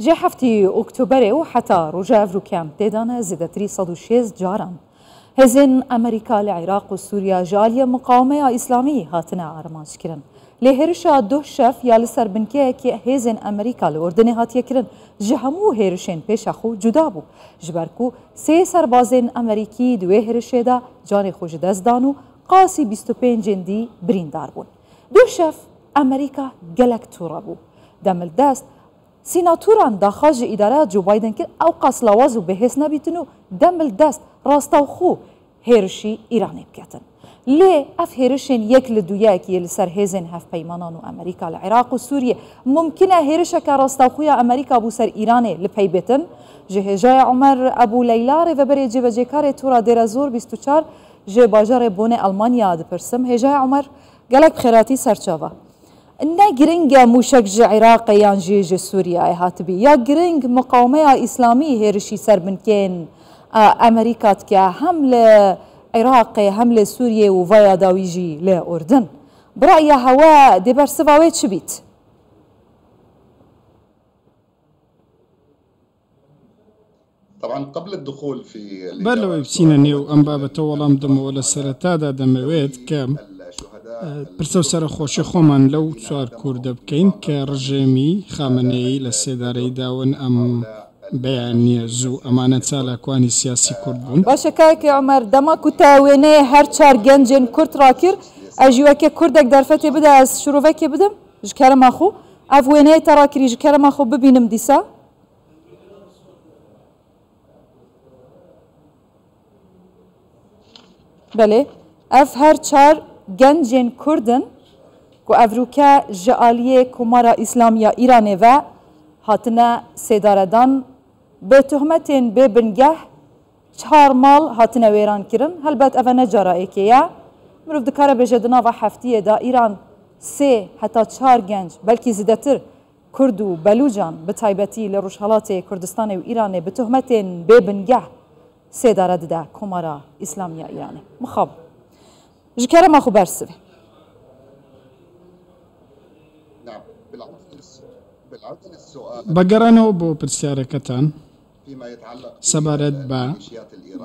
جه هفتی اکتبر و حتی رجع افروکام تدانه زیادتری 106 جاران هزین امریکا لعراق و سوریا جالیا مقاومه اسلامی هاتنا آرمانج کرن. لهرشا دو شف یا لسر بنکه که هزین امریکا لأردن هاتیه کرن جهمو هرشین پیش خو جدا بو. جبرکو سه سربازین امریکی دوی هرشه دا جان خوش دست دانو قاسی 25 جندی بریندار بون. دو شف امریکا گلک تورا بو. دمل دست سیناتوران دا خارج اداره جو بایدن کرد او قاس لوازو بهس نبیتنو دمل دست راستاو خو هرشی ایرانی بکتن. لی اف هرشین یک لدویه که لسر هزین هف پیمانان و امریکا لعراق و سوریه ممکنه هرشه که راستاو خویا امریکا بو سر ایرانی لپی بیتن. جهجای عمر ابو لیلا رو بری جیب جکار تورا درازور 24 جه باجار بونه آلمانیا دپرسم. هجای عمر گلک خیراتی سرچاوا. نه گرنگ موشک ج عراق یا ج سوریا هاتبی یا گرنگ مقاومه اسلامی هرشی سر بنکن امریکا که هم لعراق هم لسوریه و ویا داویجی لأردن برای هوا دبر سواوی چه بیت؟ طبعا قبل الدخول في بلو بسينا نيو ام بابا تولام دم ولا سرتا دا دمويت كم برسو سر خوشی خومن لو چوار کرد بکن که رژیمی خامنه‌ای لسیداری داون ام بیانیه زو امانت سال کوانی سیاسی کرد بون. باشه که عمر دما کتاوینه هر چهار گنجن کرد راکر اجیو که کردک درفتی بده از شروع که بدم جکرم آخو افوینه تراکری جکرم آخو ببینم دیسا. بله اف هر چهار گنجین کردن که افروکا جالیه کمارا اسلامیا ایرانه و هاتنا سیداردان به تهمتین به بنگه 4 مال هاتنا ویران کرن. هلبت اوه نجارا که یا مروف دکاره بجدنا و هفتیه دا ایران 3 حتی 4 گنج بلکی زیدتر کرد و بلوجان به تایبتی لروشهالات کردستان و ایرانه به تهمتین به بنگه سیدارد دا کمارا اسلامیا ایرانه مخاب جكرا ما خو برسوي. نعم بالعودة للسؤال بقرانو بو برسياركتان فيما يتعلق سبارد با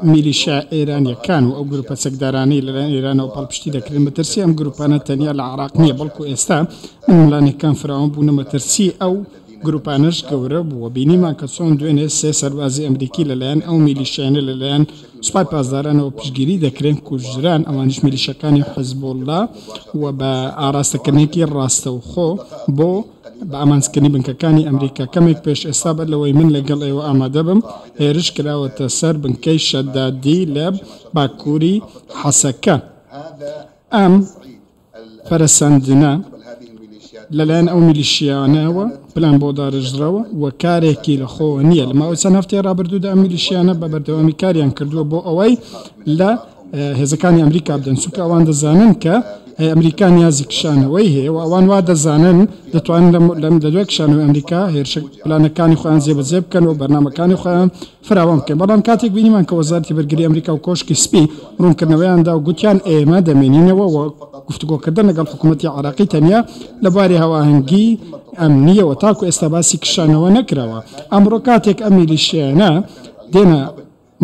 ميليشيا إيرانيا كانوا أو جروبات سكداراني لإيران أو بالبشتي ذكر مترسي أم جروبانا تانية العراقية بلكو إستا من لاني كان فرعون بونا مترسي أو جروبانش جورب وبيني ما كتصون دوين سه سربازي أمريكي للآن أو ميليشيان للآن سباي بازداران أو بشجيري ذكرين كوجران أوانش ميليشيا كان حزب الله وبأراستكنيكي الراستوخو بو بأمانسكني بنككاني أمريكا كمك بيش إصابة لوي من لقل أيوة آمادبم هيرش كلا وتسر بنكي شدادي لب باكوري حسكا أم فرساندنا للان او ميليشيانا بلان بودار جراوه وكاريكي لخو نيه لما وسن هفتي رابردو دا ميليشيانا ببردوامي كاريان كردو بو اوي لا هزكاني امريكا بدن سوكا وان دزانن ك امريكان يازك شانوي هي وان واد دزانن دتوان لم ددوك شانو امريكا هيرش بلان كاني خوان زيب كان وبرنامج كاني خوان فراوام كان بلان كاتيك بيني مان كوزارتي برغري امريكا وكوشكي سبي رون كنويان دا وغوتيان ايما دمينين و گفتگو کردن لەگەڵ حکوومەتی عراقی تەنیا لەباری هەواهەنگی ئەمنیە و تاکو ئێستا باسی کشانەوە نەکراوە. ئەمڕۆ کاتێک ئەم میلیشیانە دێنە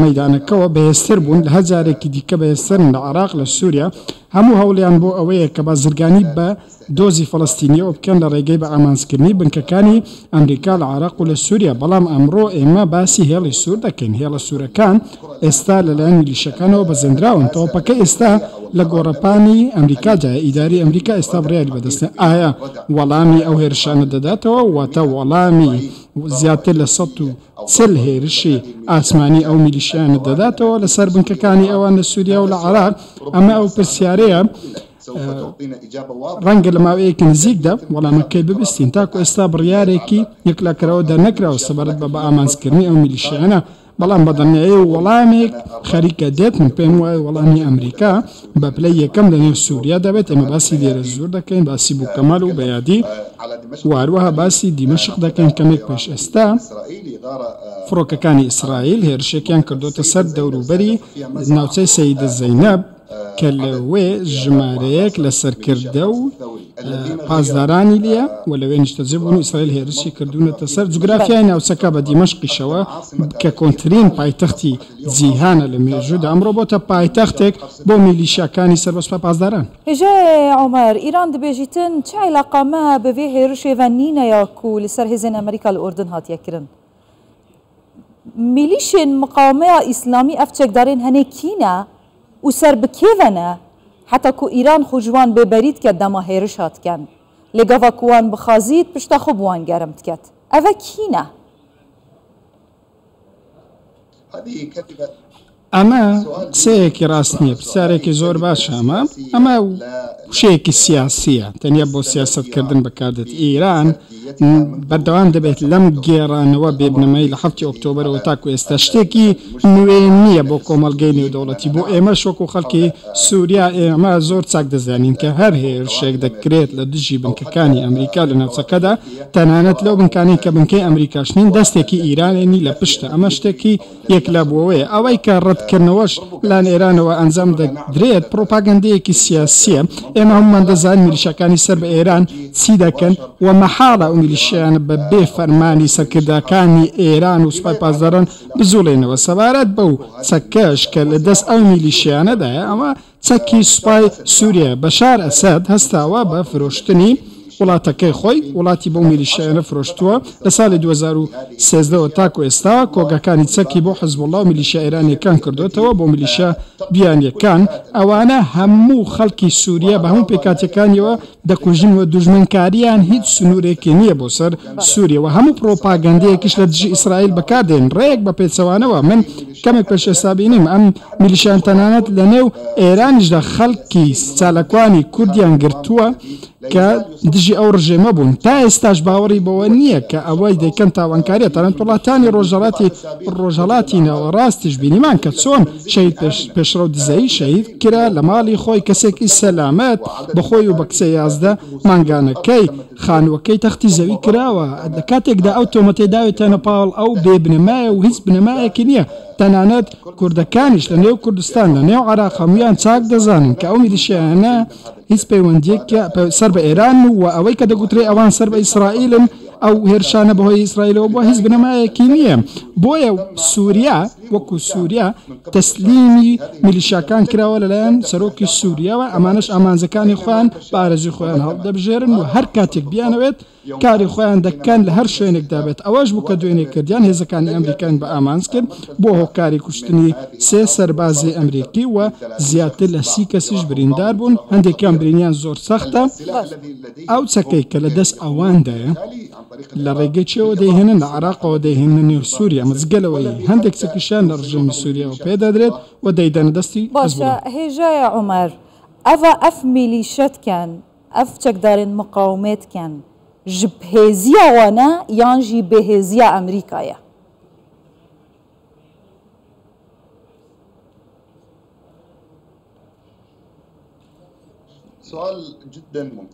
مەیدانەکەەوە بەهێزتر بوون لە هەزارێکی دیکە بەهێزترن لە عراق لە سووریا هەموو هەوڵیان بۆ ئەوەیە کە بازرگانی بە دۆزی فەڵەستینیەوە بکەن لە ڕێگەی بە ئامانزکردنی بنکەکانی ئەمریکا لە عراق و لە سووریا بەڵام ئەمڕۆ ئێمە باسی هێڵی سوور دەکەین. هێڵە سوورەکان ئێستا لەلایەن میلیشەکانەوە بەزەندراون تۆپەکە ئێستا لە گۆڕەپانی ئەمریکا جای ئیداری ئەمریکا ئێستا بڕیاری بەدەستێن ئایا وەڵامی ئەو هێرشانە دەداتەوە واتە وەڵامی زیاتر لە 140 هێرشی ئاسمانی ئەو میلیشیانە دەداتەوە لەسەر بنکەکانی ئەوان لە سووریا و لە عراق. ئەمە ئەو پرسیارەیە ڕەنگە لە ماوەیەکی نزیکدا وەڵامەکەی ببستین تاکو ئێستا بڕیارێکی یەکلاکراوە دەرنەکراوە سەبارەت بە ئامانزکردنی ئەو میلیشیانە بەڵام بەدەنیایی وەڵامێک خەریکە دێت من پێم وایە وەڵامی ئەمریکا بە پلەی یەکەم لە نێو سووریا دەبێت. ئێمە باسی لێرە زۆر دەکەین باسی بووکەمەڵ و بەیادی واروەها باسی دیمەشق دەکەین کەمێک پێش ئێستا فڕۆکەکانی ئیسرائیل هێرشێکیان کردوتە سەر دەوروبەری ناوچەی سەیدە زەینەب کە لەوێ ژمارەیەک لە سەرکردە و پاسدارانی لیە و لەوێ نیشتەجێ بوون و ئیسرائیل هێرشی کردوونەتە سەر جوگرافیای ناوچەکە بە دیمەشقیشەوە کە کۆنترین پایتەختی جیهانە لە مێژوودا ئەمڕۆ بۆتە پایتەختێک بۆ میلیشیاکانی سەربەسپا پاسداران. هێژە عومەر ئیران دەبێژیتن چ عیلاقامە بەوێ هێرشێڤە نینەیە و لەسەر هێزن ئەمریکا لە ئوردن هاتیەکردن میلیشên مقاومەya ئیسلامی ئەف چێکدارên هەنێ کینە و سەر بکێڤەنە حتا ku îran xwe ji wan bêberî dike dema hêriş hatken lê gava ku wan bixwazît pişta xwe bi wan germ diket ev e kîne ئەمە قسەیەکی ڕاست نییە پرسیارێکی زۆر باشە ئەمە شەیەکی سیاسیە تەنیا بۆ سیاستکردن بەکاردێت ئیران بەردەوام دەبێت لەم گێڕانەوە بێبنەمەی لە 7 ئۆکتۆبرەوە تاکو ئێستا شتێکی نوێ نییە بۆ کۆمەلگەی نێودەوڵەتی بۆ ئێمە شۆک و خەڵکی سووریا ئێمە زۆر چاک دەزانین کە هەر هێرشێک دەکرێت لە دژی بنکەکانی ئەمریکا لە ناوچەکەدا تەنانەت لەو بنکانی کە بنکەی ئەمریکاش نین دەستێکی ئیرانێنی لە پشتە ئەمە شتێکی یەکلابووەیە ئەوەی کە ڕەتکردنەوەش لان ئێرانەوە ئەنجام دەدرێت پرۆپاگەندەیەکی سیاسیە ئێمە هەمومان دەزانین میلیشیاکانی سەر بە ئێران چی دەکەن و مەحاڵە ئەو میلیشیانە بە بێ فەرمانی سەرکردەکانی ئێران و سوپای پاسداران بزوڵێنەوە سەبارەت بەو چەکەش کە لە دەست ئەو میلیشیانەدایە ئەمە چەکی سوپای سووریا بەشار ئەسەد هەستاوە بە فرۆشتنی وڵاتەکەی خۆی وڵاتی بۆ میلیشیانە فرۆشتووە لە ساڵی 2013 تاکو ئێستا کۆگەکانی چەکی بۆ حزبوڵڵا و میلیشیا ئێرانیەکان کردوێتەوە بۆ میلیشیا بیانیەکان ئەوانە هەموو خەڵکی سووریا بە هەموو پێکاتەکانیەوە دەکوژن و دوژمنکاریان هیچ سنوورێکی نییە بۆ سەر سووریەوە هەموو پرۆپاگەندەیەکیش لە دژی ئیسرائیل بەکاردێن ڕێک بە پێچەوانەوە من کەمێک پێشێسابینیم ئەم میلیشیان تەنانەت لە نێو ئێرانیشدا خەڵکی چالەکوانی کوردیان گرتووە کە دژی ئەو ڕژێمە بوون تا ئێستاش باوەڕی بەوە نییە کە ئەوەی دەیکەن تاوانکاریە تەنانەت وڵاتانی ڕۆژهەڵاتی ناوەڕاستیش بینیمان کە چۆن شەید پێشڕە و دزایی شەید کرا لە ماڵی خۆی کەسێکی سەلامەت بەخۆی و بە کچە 11 مانگانەکەی خانووەکەی تەختی زەوی کراوە لە کاتێکدا ئەو تۆمەتەی داوێتە نەپاڵ ئەو بێ بنەمایە و هیچ بنەمایەکی نییە تەنانەت کوردەکانیش لە نێو کوردستان لە نێو عێراق هەمویان چاک دەزانن کە ئەو میلیشیانە هیچ پەیوەندیەکە سەر بە ئێران و ئەوەی کە دەگوترێ ئەوان سەر بە ئیسرائیلن ئەو هێرشانە بەهۆی ئیسرائیلەوە بۆ هیچ بنەمایەکی نییە بۆیە سووریا وەکو سووریا تەسلیمی میلیشیاکان کراوە لەلایەن سەرۆکی سووریاوە ئەمانش ئامانجەکانی خۆیان بە ئارەزوی خۆیان هەڵدەبژێرن و هەر کاتێک بیانەوێت کاری خۆیان دەکەن لە هەر شوێنێکدا بێت ئەوەش بوو کە دوێنێ کردیان هێزەکانی ئەمریکان بە ئامانج کرد بۆ هۆکاری کوشتنی 3 سەربازی ئەمریکی و زیاتر لە 30 کەسیش بریندار بوون هەندێکیان برینیان زۆر سەختە ئەو چەکەی کە لە دەست ئەواندایە لە ڕێگەی چێوە دەیهێنن لە عێراقەوە دەیهێنن نێو سووریا مەزگەلەوەی هەندێک چەکیشان لە ڕژێمی سووریەوە پێدەدرێت و دەیدەنە دەستی باشە هێژایە عومەر ئەف میلیشەتکەن ئەف چەکدارên مقاومێتکەن ji bêhêziya wan e yan jî bêhêziya Amerîkayê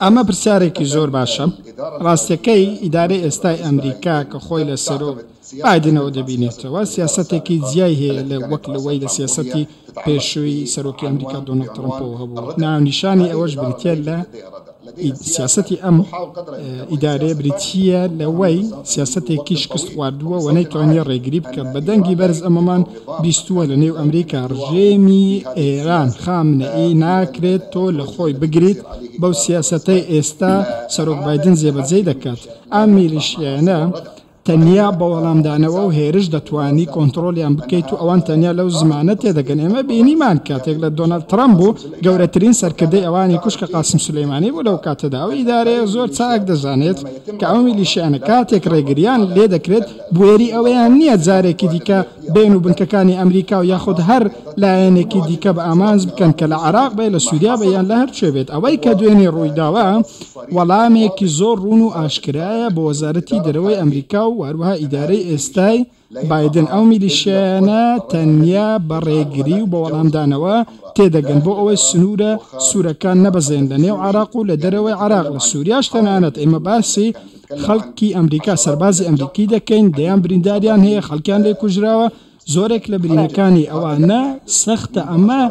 ئەمە پرسیارێکی زۆر باشە ڕاستیەکەی ئیدارەی ئێستای ئەمریکا کە خۆی لە سەرۆ بایدنەوە دەبینێتەوە سیاسەتێکی جیای هەیە لە وەک لەوەی لە سیاسەتی پێشووی سەرۆکی ئەمریکا دۆناڵد ترەمپەوە هەبوو ناونیشانی ئەوەش بریتە لە سیاسەتی ئەم ئیدارەیە بریتیە لەوەی سیاسەتێکی شکست خواردووە و نەیتوانێت ڕێگری بکە بە دەنگی بەرز ئەمەمان بیستووە لە نێو ئەمریکا ڕژێمی ئێران خامنەئی ناکرێت تۆ لە خۆی بگریت بەو سیاسەتەی ئێستا سەرۆک بایدن جێبەجێ دەکات ئەم میلیشیانە تەنیا بە وەڵامدانەوە و هێرش دەتوانی کۆنتترۆلیان بکەیت و ئەوان تەنیا لەو زمانە تێدەگەن ئێمە بینیمان کاتێک لە دۆناڵد ترامپ بوو گەورەترین سەرکردەی ئەوانی کوشکە قاسم سولەیمانی بوو لەو کاتەدا و ئیدارەیە زۆر چاک دەزانێت کە ئەو میلیشیانە کاتێک ڕێگریان لێ دەکرێت بوێری ئەوەیان نییە جارێکی دیکە بین و بنکەکانی ئەمریکا و یاخود هەر لایەنێکی دیکە بە ئامانج بکەن کە لە عێراق بێ لە سووریا بەیان لە هەر شوێ بێت ئەوەی کە دوێنێ ڕوویداوە وەڵامێکی زۆر ڕوون و ئاشکرایە بە وەزارەتی دەرەوەی ئەمریکا و هەروەها ئیدارەی ئێستای بایدن ئەو میلیشیانە تەنیا بە ڕێگری و بە وەڵامدانەوە تێدەگەن بۆ ئەوەی سنوورە سوورەکان نەبەزێن لە نێو عێراق و لە دەرەوەی عێراق لە سووریاش تەنانەت ئێمە باسی خەڵکی ئەمریکا سەربازی ئەمریکی دەکەین دەیان برینداریان هەیە خەڵکیان لێ کوژراوە زۆرێک لە برینەکانی ئەوانە سەختە ئەمە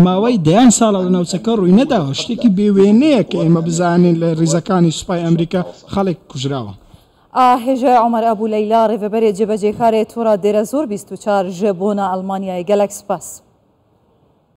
ماوەی دەیان ساڵە لە ناوچەکە ڕووی نەداوە شتێکی بێوێنەیە کە ئێمە بزانین لە ڕیزەکانی سوپای ئەمریکا خەڵک کوژراوە. هێژە عومەر ئەبوو لەیلا ڕێڤەبەرێ جێبەجێکارێ تۆڕە دێرە زۆر 24 ژە بۆنە ئەڵمانیای گەلەک سپاس.